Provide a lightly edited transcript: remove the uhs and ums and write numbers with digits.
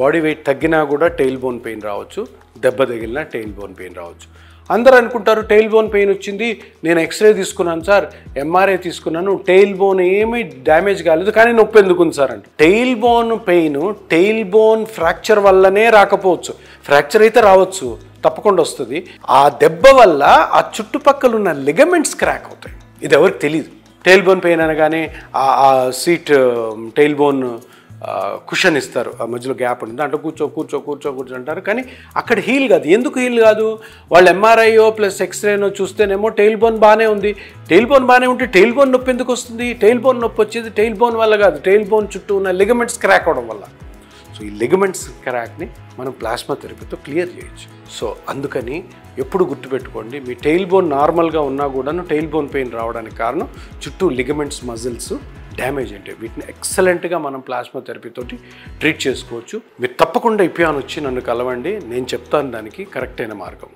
Body weight తగ్గినా కూడా tail bone pain రావచ్చు, దెబ్బ తగిలినా టెయిల్ బోన్ పెయిన్ రావచ్చు. అందరూ అనుకుంటారు టెయిల్ బోన్ పెయిన్ వచ్చింది, నేను ఎక్స్రే తీసుకున్నాను సార్, ఎంఆర్ఐ తీసుకున్నాను, టెయిల్ బోన్ ఏమీ డ్యామేజ్ కాలేదు, కానీ నొప్పి ఎందుకు ఉంది సార్ అంటే. Tail bone pain tail bone fracture వల్లనే రాకపోవచ్చు, ఫ్రాక్చర్ అయితే రావచ్చు, తప్పకుండా వస్తుంది. ఆ దెబ్బ వల్ల ఆ చుట్టుపక్కల ఉన్న లిగమెంట్స్ క్రాక్ అవుతాయి. ఇది ఎవరికి తెలియదు. టెయిల్ బోన్ పెయిన్ అనగానే ఆ సీట్ టెయిల్ బోన్ కుషన్ ఇస్తారు, ఆ మధ్యలో గ్యాప్ ఉంటుంది, అంటే కూర్చో అంటారు, కానీ అక్కడ హీల్ కాదు. ఎందుకు హీల్ కాదు? వాళ్ళు ఎంఆర్ఐఓ ప్లస్ ఎక్స్రేనో చూస్తేనేమో టెయిల్ బోన్ బాగానే ఉంది. టెయిల్ బోన్ బాగానే ఉంటే టెయిల్ బోన్ నొప్పి ఎందుకు వస్తుంది? టెయిల్ బోన్ నొప్పి వచ్చేది టెయిల్ బోన్ వల్ల కాదు, టెయిల్ బోన్ చుట్టూ ఉన్న లిగమెంట్స్ క్రాక్ అవడం వల్ల. సో ఈ లిగమెంట్స్ క్రాక్ని మనం ప్లాస్మా థెరపీతో క్లియర్ చేయొచ్చు. సో అందుకని ఎప్పుడు గుర్తుపెట్టుకోండి, మీ టెయిల్ బోన్ నార్మల్గా ఉన్నా కూడాను టెయిల్ బోన్ పెయిన్ రావడానికి కారణం చుట్టూ లిగమెంట్స్, మజిల్స్ డ్యామేజ్ అంటే. వీటిని ఎక్సలెంట్గా మనం ప్లాస్మా థెరపీతోటి ట్రీట్ చేసుకోవచ్చు. మీరు తప్పకుండా ఇపియాన్ వచ్చి నన్ను కలవండి, నేను చెప్తాను దానికి కరెక్ట్ అయిన మార్గం.